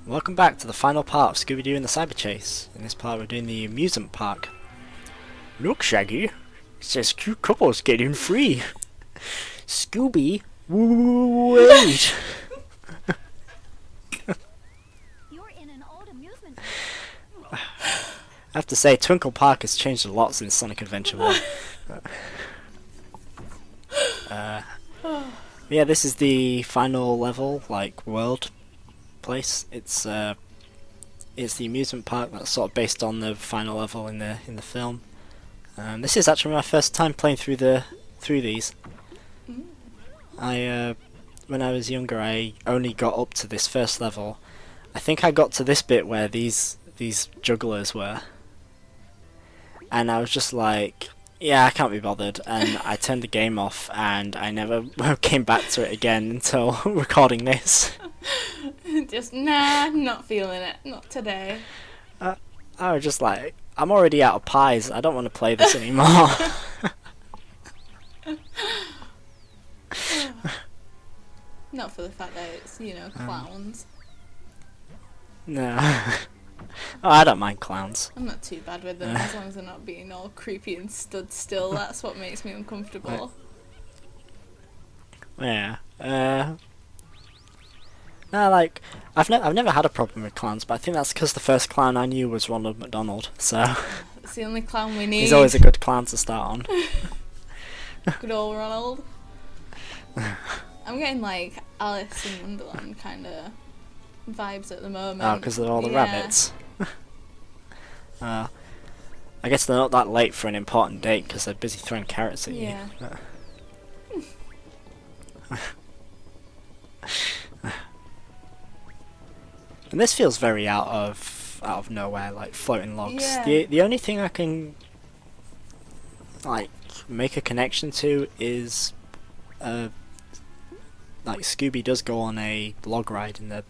Welcome back to the final part of Scooby-Doo and the Cyber Chase. In this part we're doing the amusement park. Look, Shaggy, it says cute couples getting free. Scooby, wait. You're in an old amusement I have to say, Twinkle Park has changed a lot since Sonic Adventure 1. Yeah, this is the final level, like, world place. It's the amusement park that's sort of based on the final level in the film. This is actually my first time playing through these. When I was younger, I only got up to this first level. I think I got to this bit where these jugglers were, and I was just like, yeah, I can't be bothered, and I turned the game off, and I never came back to it again until recording this. Just, nah, not feeling it. Not today. I was just like, I'm already out of pies, I don't want to play this anymore. Not for the fact that it's, clowns. No. Oh, I don't mind clowns. I'm not too bad with them, as long as they're not being all creepy and stood still. That's what makes me uncomfortable. Yeah. No, like, I've never had a problem with clowns, but I think that's because the first clown I knew was Ronald McDonald, so... It's the only clown we need. He's always a good clown to start on. Good old Ronald. I'm getting, like, Alice in Wonderland kind of vibes at the moment. Oh, because of all the rabbits. I guess they're not that late for an important date because they're busy throwing carrots at you. And this feels very out of nowhere, like floating logs. Yeah. The only thing I can like make a connection to is like Scooby does go on a log ride in the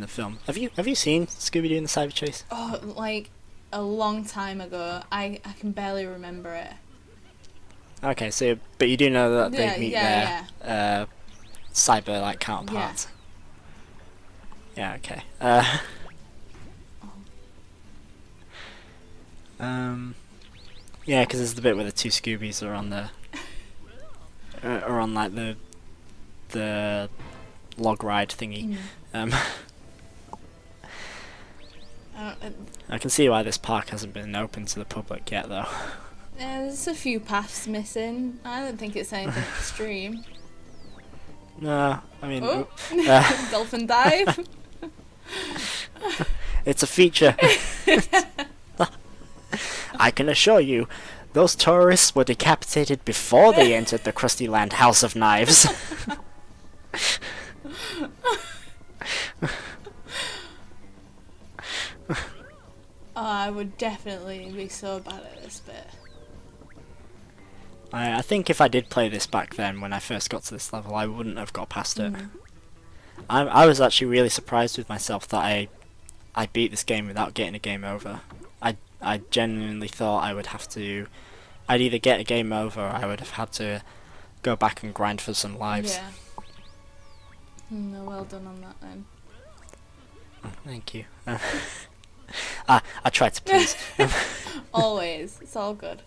film. Have you seen Scooby-Doo and the Cyber Chase? Oh, like a long time ago. I can barely remember it. Okay, so but you do know that they meet yeah. their cyber like counterparts. Yeah. Okay. Yeah, because there's the bit where the two Scoobies are on the are on like the log ride thingy. I can see why this park hasn't been open to the public yet, though. There's a few paths missing. I don't think it's anything extreme. No, I mean... Oh! Dolphin dive! It's a feature. I can assure you, those tourists were decapitated before they entered the Krusty Land House of Knives. Oh, I would definitely be so bad at this bit. I think if I did play this back then, when I first got to this level, I wouldn't have got past it. I was actually really surprised with myself that I beat this game without getting a game over. I genuinely thought I would have to... I'd either get a game over or I would have had to go back and grind for some lives. Yeah. No, well done on that then. Thank you. I tried to please. Always. It's all good.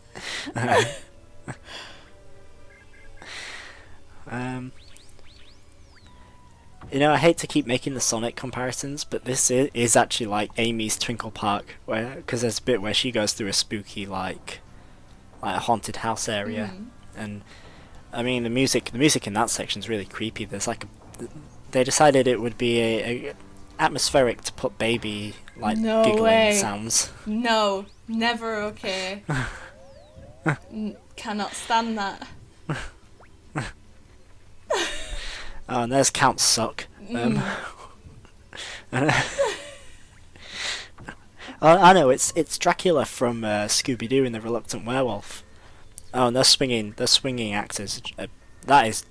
You know, I hate to keep making the Sonic comparisons, but this is actually like Amy's Twinkle Park, because there's a bit where she goes through a spooky like a haunted house area, and I mean the music in that section is really creepy. There's like they decided it would be a atmospheric to put baby like No giggling way. sounds. No, never okay. Cannot stand that. Oh, and there's Count Suck. Oh, I know, it's Dracula from Scooby-Doo and the Reluctant Werewolf. Oh, and they're swinging axes. That is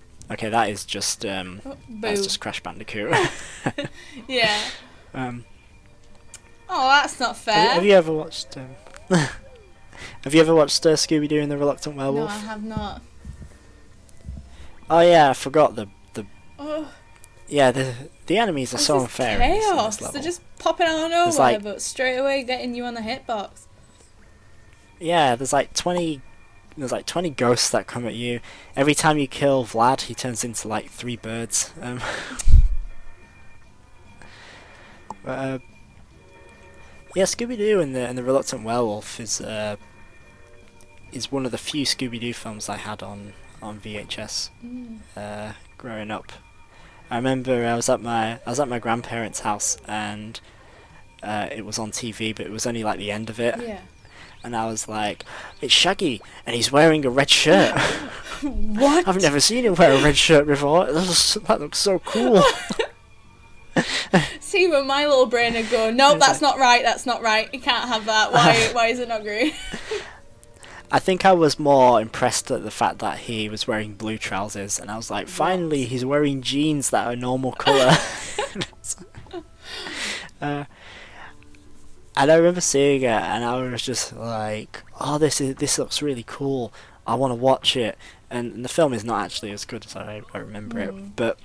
just that's just Crash Bandicoot. Yeah. Oh, that's not fair. have you ever watched? Have you ever watched Scooby-Doo and the Reluctant Werewolf? No, I have not. Oh yeah, I forgot the Oh. yeah the enemies are This so is unfair in this chaos. level. They're just popping out of nowhere, like- but straight away getting you on the hitbox. Yeah, there's like 20 ghosts that come at you. Every time you kill Vlad, he turns into like 3 birds. Yeah, Scooby-Doo and the Reluctant Werewolf is one of the few Scooby-Doo films I had on VHS growing up. I remember I was at my grandparents' house, and it was on TV, but it was only like the end of it. Yeah. And I was like, it's Shaggy, and he's wearing a red shirt. What? I've never seen him wear a red shirt before. That looks so cool. See, when my little brain would go, nope, It's that's not right, that's not right, you can't have that, why is it not green? I think I was more impressed at the fact that he was wearing blue trousers, and I was like, finally, he's wearing jeans that are normal colour. And I remember seeing it, and I was just like, oh, this looks really cool. I want to watch it. And the film is not actually as good as I remember it, but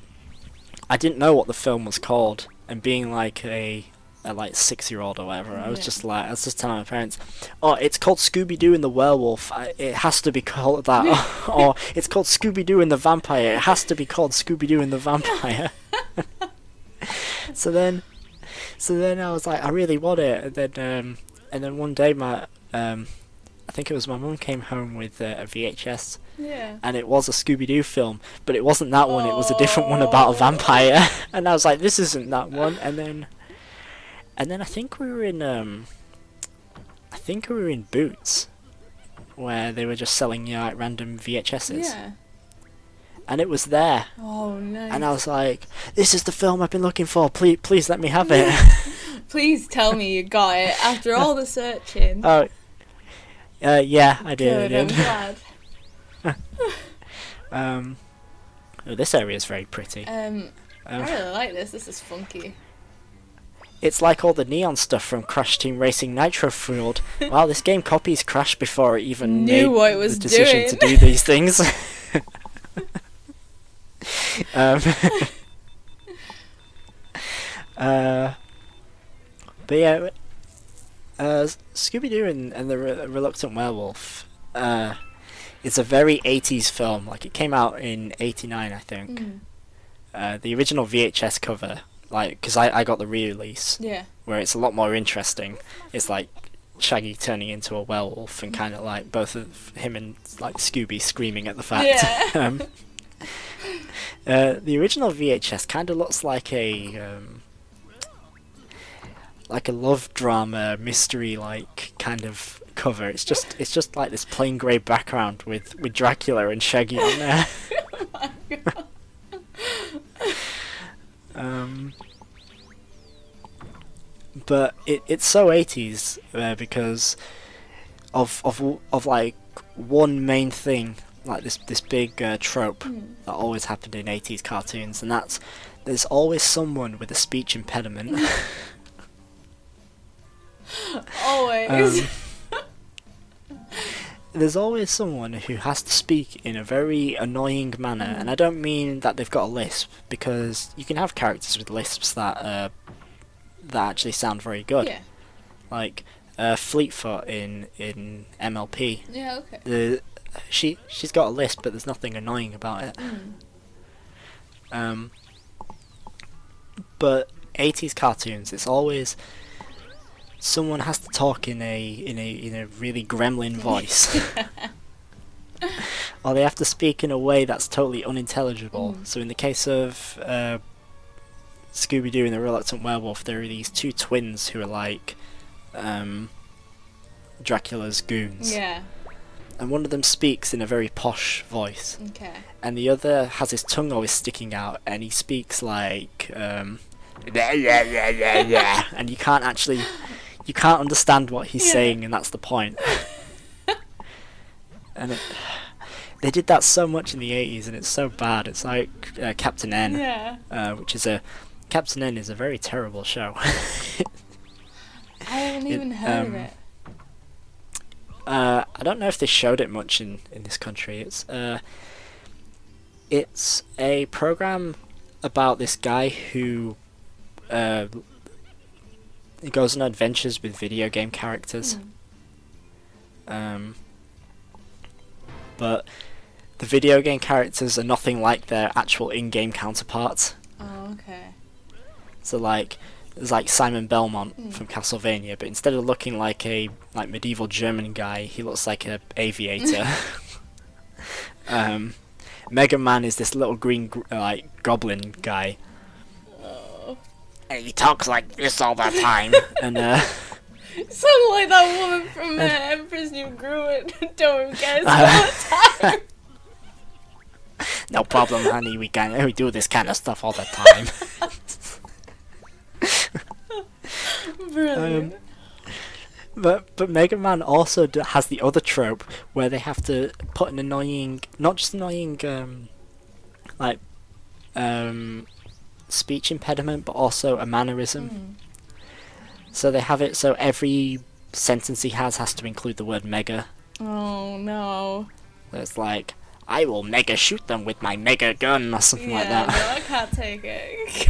I didn't know what the film was called. And being like a like 6-year-old or whatever, I was just telling my parents, oh, it's called Scooby-Doo and the Werewolf. It has to be called that. Or it's called Scooby-Doo and the Vampire. It has to be called Scooby-Doo and the Vampire. So then I was like, I really want it. And then one day I think it was my mum came home with a VHS. Yeah. And it was a Scooby-Doo film, but it wasn't that one. It was a different one about a vampire. And I was like, this isn't that one. And then I think we were in Boots, where they were just selling like random VHSs. Yeah. And it was there. Oh, nice. And I was like, this is the film I've been looking for. Please let me have it. Please tell me you got it after all the searching. Oh, yeah, I did. Good, I'm glad. This area is very pretty. I really like this. This is funky. It's like all the neon stuff from Crash Team Racing Nitro Fueled. Wow, this game copies Crash before it even Knew made what it was the decision to doing. do these things. But yeah, Scooby-Doo and the Reluctant Werewolf is a very 80s film. Like, it came out in 89, I think. The original VHS cover, like, because I got the re-release, Yeah. where it's a lot more interesting. It's like Shaggy turning into a werewolf, and kind of like both of him and like Scooby screaming at the fact. Yeah. The original VHS kind of looks like a love drama mystery like kind of cover. It's just like this plain grey background with Dracula and Shaggy on there. Oh my God. But it's so 80s because of like one main thing, like this big trope that always happened in 80s cartoons, and that's there's always someone with a speech impediment. Always. There's always someone who has to speak in a very annoying manner, and I don't mean that they've got a lisp, because you can have characters with lisps that actually sound very good. Yeah. Like Fleetfoot in MLP. Yeah, okay. She's got a lisp, but there's nothing annoying about it. But 80s cartoons, it's always someone has to talk in a really gremlin voice. Or they have to speak in a way that's totally unintelligible. So in the case of Scooby-Doo and the Reluctant Werewolf, there are these two twins who are like Dracula's goons. Yeah. And one of them speaks in a very posh voice. Okay. And the other has his tongue always sticking out, and he speaks like and you can't understand what he's saying, and that's the point. And they did that so much in the 80s, and it's so bad. It's like Captain N, Captain N is a very terrible show. I haven't even heard of it. I don't know if they showed it much in this country. It's a program about this guy who he goes on adventures with video game characters. But the video game characters are nothing like their actual in-game counterparts. Oh, okay. So like, there's like Simon Belmont from Castlevania, but instead of looking like a medieval German guy, he looks like a aviator. Mega Man is this little green goblin guy. Oh. And he talks like this all the time. And You sound like that woman from Emperor's New Groove. Don't get all the time. no problem, honey. We do this kind of stuff all the time. Brilliant. But Mega Man also has the other trope where they have to put an annoying, not just annoying, speech impediment, but also a mannerism. So they have it so every sentence he has to include the word mega. Oh no. It's like, I will mega shoot them with my mega gun, or something like that. No, I can't take it.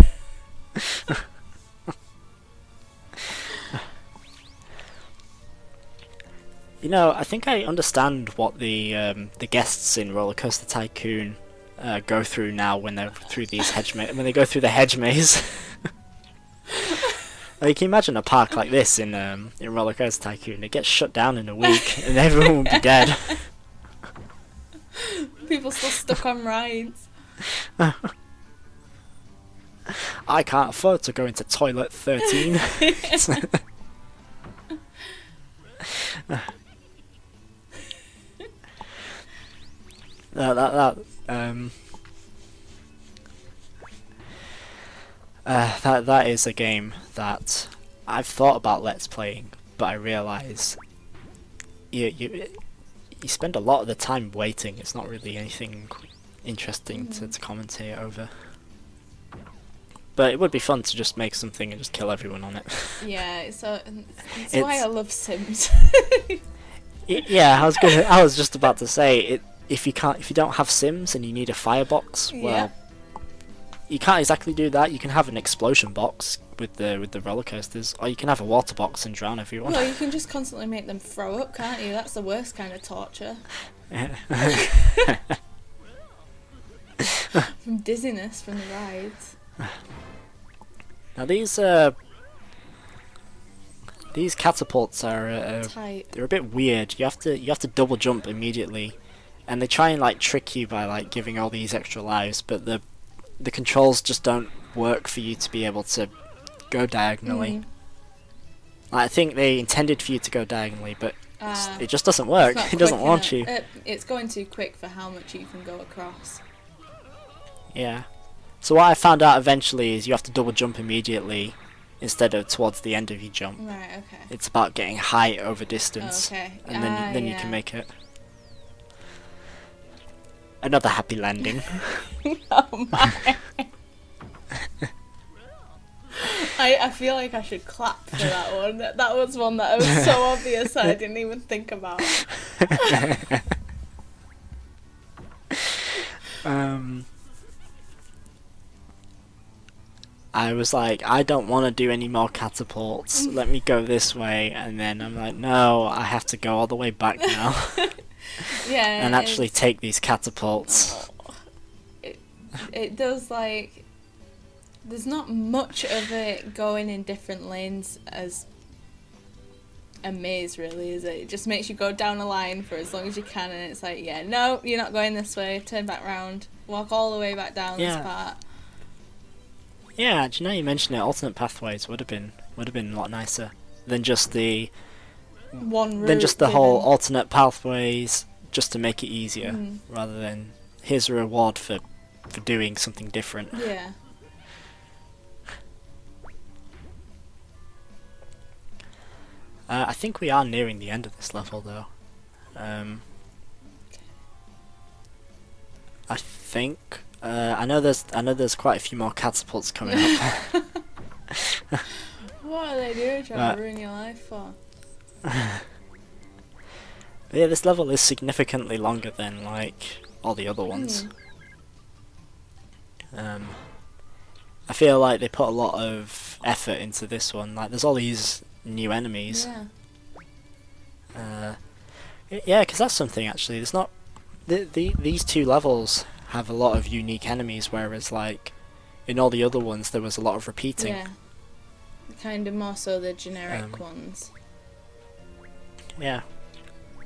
You know, I think I understand what the guests in Roller Coaster Tycoon go through now when they're through these when they go through the hedge maze. Like, can you imagine a park like this in Roller Coaster Tycoon? It gets shut down in a week, and everyone would be dead. People still stuck on rides. I can't afford to go into toilet 13. That is a game that I've thought about let's playing, but I realise you spend a lot of the time waiting. It's not really anything interesting to commentate over. But it would be fun to just make something and just kill everyone on it. Yeah, it's why I love Sims. Yeah, I was just about to say it. If you don't have Sims and you need a firebox, well, you can't exactly do that. You can have an explosion box with the roller coasters, or you can have a water box and drown everyone. Well, you can just constantly make them throw up, can't you? That's the worst kind of torture. From dizziness from the rides. Now these catapults are they're a bit weird. You have to double jump immediately, and they try and like trick you by like giving all these extra lives, but the controls just don't work for you to be able to go diagonally. I think they intended for you to go diagonally, but it just doesn't work. It doesn't launch you. It's going too quick for how much you can go across. Yeah. So what I found out eventually is you have to double jump immediately instead of towards the end of your jump. Right, okay. It's about getting height over distance. Okay. And then you can make it. Another happy landing. Oh my. I feel like I should clap for that one. That was one that was so obvious I didn't even think about. I was like, I don't want to do any more catapults. Let me go this way. And then I'm like, no, I have to go all the way back now. Yeah. And actually take these catapults. Oh, it does, like, there's not much of it going in different lanes as a maze, really, is it? It just makes you go down a line for as long as you can, and it's like, yeah, no, you're not going this way, turn back round, walk all the way back down this part. Yeah, do you know, you mentioned it, alternate pathways would have been a lot nicer than just the whole alternate pathways, just to make it easier, rather than here's a reward for doing something different. Yeah. I think we are nearing the end of this level, though. I think. I know there's quite a few more catapults coming up. What are they doing trying to ruin your life for? But yeah, this level is significantly longer than like all the other ones. I feel like they put a lot of effort into this one. Like, there's all these new enemies. Yeah, because that's something actually. There's not these two levels have a lot of unique enemies, whereas like in all the other ones there was a lot of repeating. Yeah. Kind of more so the generic ones. Yeah.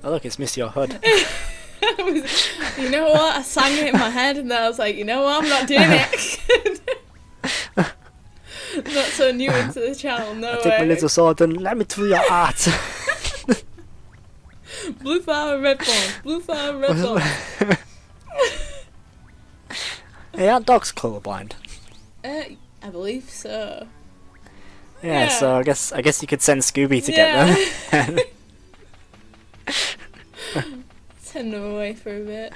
Oh look, it's Miss Your Hood. You know what? I sang it in my head and then I was like, you know what? I'm not doing it. Not so new into the channel, no I way. take my little sword and let me through your heart. Blue flower, red bone. Blue flower, red bone. Hey, aren't dogs colourblind? I believe so. Yeah, so I guess you could send Scooby to get them. Send them away for a bit.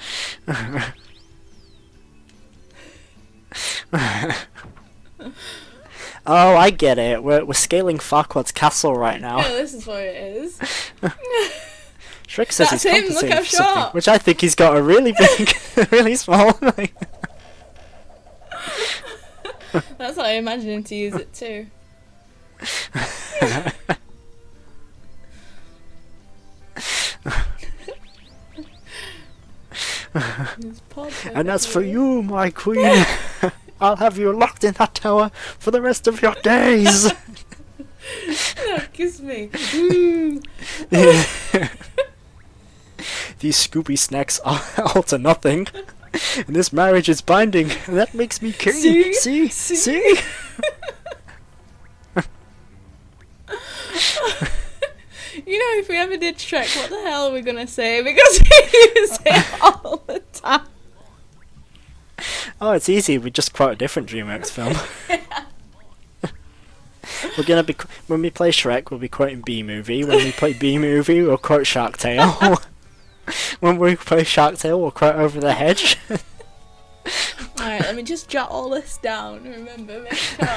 Oh, I get it. We're scaling Farquaad's castle right now. Yeah, this is what it is. Shrek says That's he's him, look compensating how for something, short. which I think he's got a really big, really small. That's how I imagine him to use it too. And as for you, my queen, I'll have you locked in that tower for the rest of your days. No, kiss me. These Scooby snacks are all to nothing. And this marriage is binding. And that makes me king. See? You know, if we ever did Shrek, what the hell are we gonna say? Because we use it all the time. Oh, it's easy. We just quote a different DreamWorks film. We're gonna be when we play Shrek, we'll be quoting B Movie. When we play B Movie, we'll quote Shark Tale. When we play Shark Tale, we'll quote Over the Hedge. Alright, let me just jot all this down. Remember, make sure.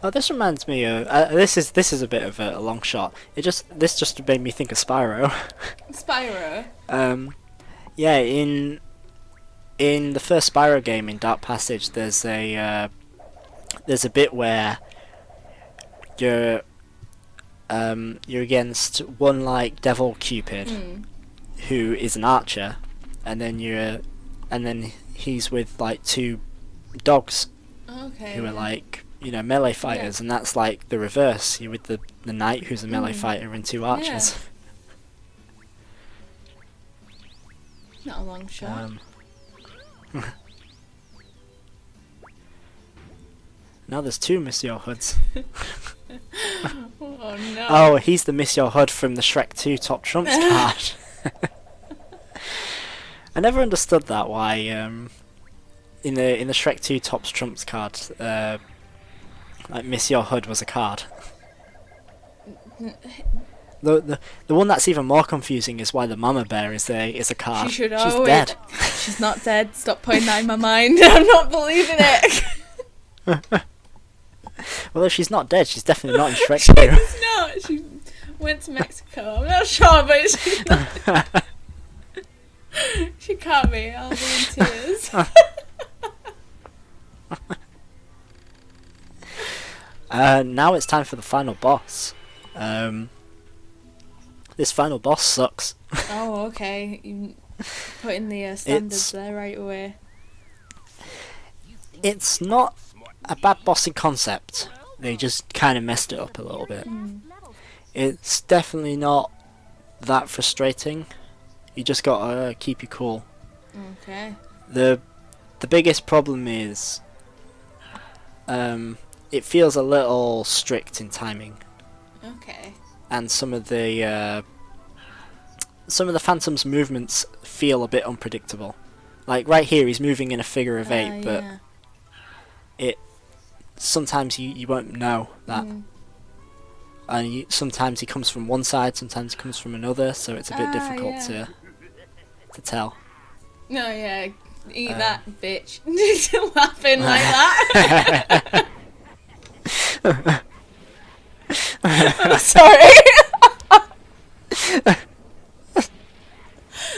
Oh, this reminds me of this is a bit of a long shot. This just made me think of Spyro. Spyro. Yeah, in the first Spyro game in Dark Passage, there's a bit where you're against one like Devil Cupid, who is an archer, and then he's with like two dogs who are like melee fighters, and that's like the reverse. You're with the knight who's a melee fighter and two archers. Not a long shot. Now there's two Miss Your Hoods. Oh no. Oh, he's the Miss Your Hood from the Shrek 2 Top Trumps card. I never understood that, why in the Shrek 2 Top Trumps card, like Miss Your Hood was a card. The one that's even more confusing is why the Mama Bear is a card. She's dead. She's not dead. Stop putting that in my mind. I'm not believing it. Well, if she's not dead, she's definitely not in Shrek 2. She's not. She went to Mexico. I'm not sure, but she's not. She can't be. I'll be in tears. Now it's time for the final boss. This final boss sucks. Oh, okay. You putting the standards there right away. It's not a bad boss in concept. They just kind of messed it up a little bit. It's definitely not that frustrating. You just gotta keep you cool. Okay. The biggest problem is it feels a little strict in timing. Okay. And some of the Phantom's movements feel a bit unpredictable. Like right here, he's moving in a figure of 8, but sometimes you won't know that. And sometimes he comes from one side, sometimes he comes from another, so it's a bit difficult to tell. No, yeah. Eat that, bitch. Laughing like that. I'm sorry.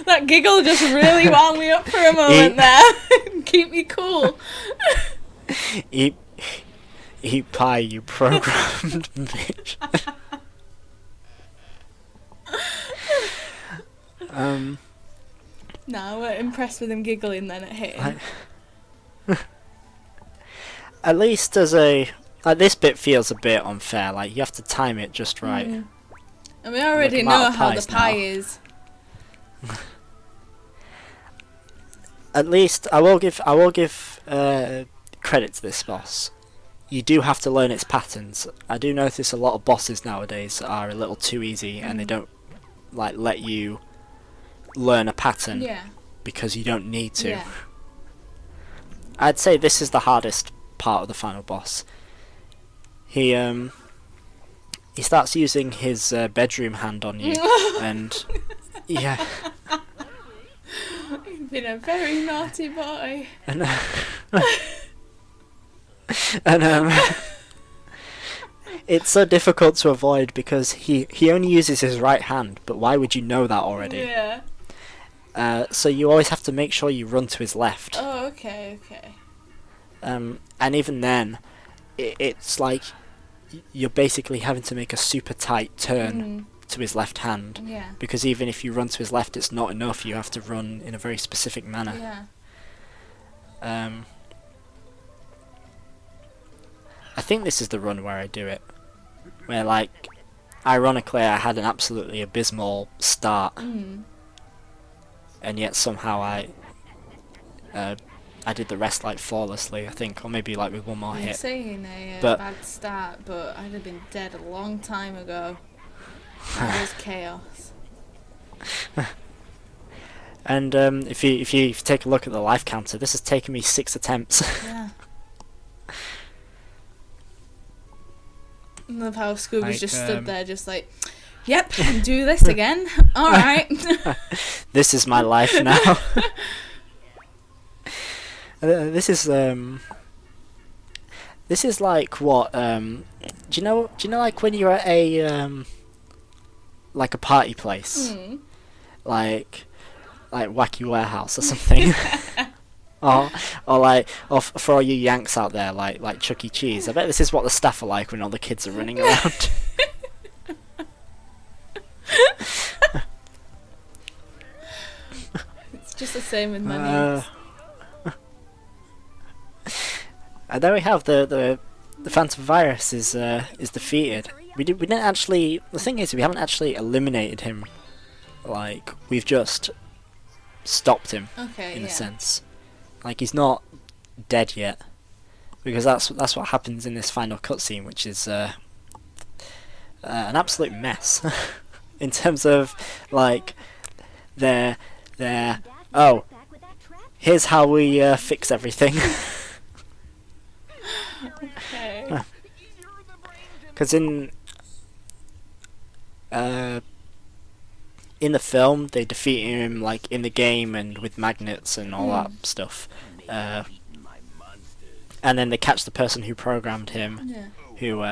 That That giggle just really wound me up for a moment there. Keep me cool. Eat pie, you programmed bitch. No, I weren't impressed with him giggling then at hitting. At least as a... Like, this bit feels a bit unfair. Like, you have to time it just right. And we already Look, I'm out know of how the pies pie now. is. At least I will give credit to this boss. You do have to learn its patterns. I do notice a lot of bosses nowadays are a little too easy, and they don't like let you learn a pattern because you don't need to. Yeah. I'd say this is the hardest part of the final boss. He starts using his bedroom hand on you, and yeah. You've been a very naughty boy. And it's so difficult to avoid because he only uses his right hand, but why would you know that already? Yeah. So you always have to make sure you run to his left. Oh, okay. And even then, it's like you're basically having to make a super tight turn to his left hand. Yeah. Because even if you run to his left, it's not enough. You have to run in a very specific manner. Yeah. I think this is the run where I do it. Where, like, ironically, I had an absolutely abysmal start. And yet somehow I did the rest, like, flawlessly, I think. Or maybe, like, with one more You're hit. saying a But- bad start, but I'd have been dead a long time ago. That was chaos. And if you take a look at the life counter, this has taken me 6 attempts. Yeah. I love how Scooby's Like, just stood there just like, yep, do this again. Alright. This is my life now. This is like what do you know like when you're at a like a party place, like Wacky Warehouse or something. or for all you Yanks out there, like Chuck E. Cheese. I bet this is what the staff are like when all the kids are running around. It's just the same with menus. And there we have the Phantom Virus is defeated. We didn't actually. The thing is, we haven't actually eliminated him. Like, we've just stopped him in a sense. Like, he's not dead yet, because that's what happens in this final cutscene, which is an absolute mess in terms of like their oh, here's how we fix everything. Okay. Because in the film, they defeat him like in the game and with magnets and all that stuff. And then they catch the person who programmed him, who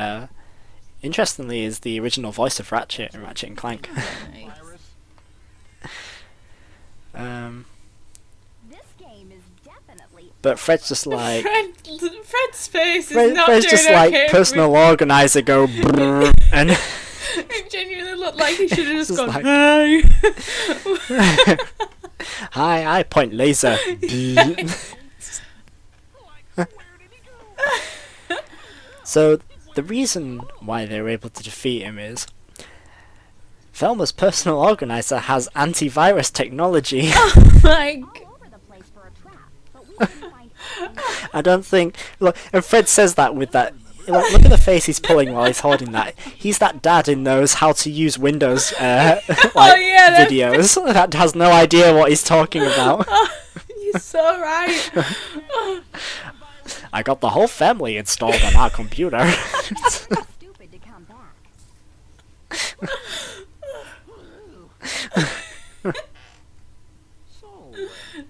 interestingly is the original voice of Ratchet in Ratchet and Clank. But Fred's just like Fred's face is Fred's not doing just okay like personal organizer go brrr, and It genuinely looked like he should have just Just gone, like- hey. hi, I point laser. So the reason why they were able to defeat him is Velma's personal organizer has antivirus technology. Like, I don't think. Look, and Fred says that with that. Like, look at the face he's pulling while he's holding that. He's that dad who knows how to use Windows videos. That has no idea what he's talking about. you're so right. I got the whole family installed on our computer. Stupid to come back.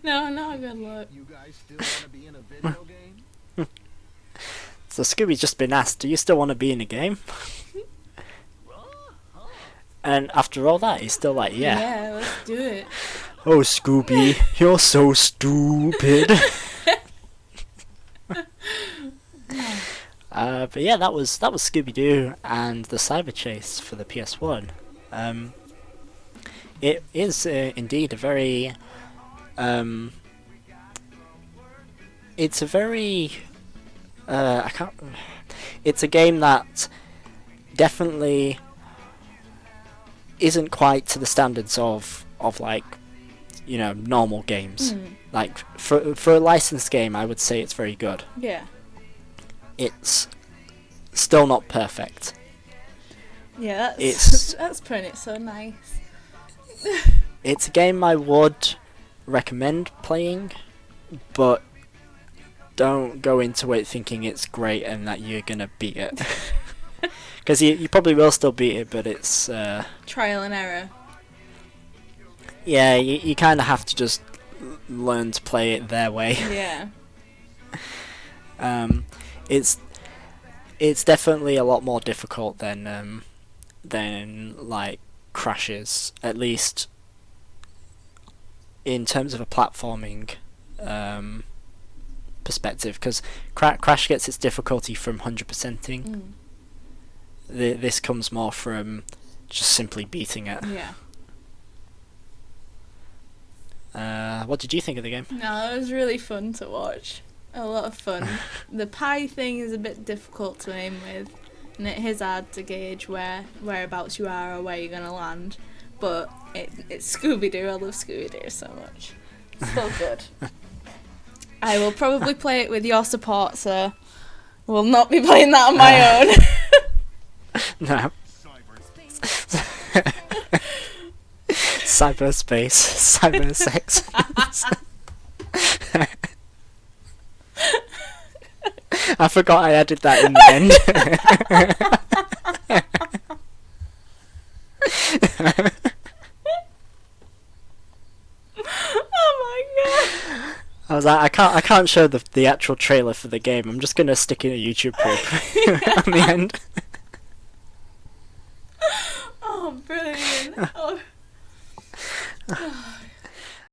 No, not a good look. You guys still want to be in a video game? So Scooby's just been asked, do you still want to be in a game? And after all that, he's still like, yeah. Yeah, let's do it. Oh, Scooby, you're so stupid. But yeah, that was Scooby-Doo and the Cyber Chase for the PS1. It is indeed a very it's a very it's a game that definitely isn't quite to the standards of like, you know, normal games. Like for a licensed game, I would say it's very good. Yeah. It's still not perfect. Yeah, It's that's putting it so nice. it's a game I would recommend playing, but don't go into it thinking it's great and that you're gonna beat it. Because you probably will still beat it, but it's Trial and error. yeah, you kind of have to just learn to play it their way. Yeah. It's definitely a lot more difficult than like Crash's, at least in terms of a platforming perspective, because Crash gets its difficulty from 100%ing. This comes more from just simply beating it. Yeah. What did you think of the game? No, it was really fun to watch. A lot of fun. The pie thing is a bit difficult to aim with, and it is hard to gauge whereabouts you are or where you're gonna land. But it's Scooby-Doo. I love Scooby-Doo so much. It's so good. I will probably play it with your support, so will not be playing that on my own. No. Cyberspace, cybersex. I forgot I added that in the end. Oh my god. I was like, I can't show the actual trailer for the game. I'm just gonna stick in a YouTube clip on the end. Oh, brilliant. Oh.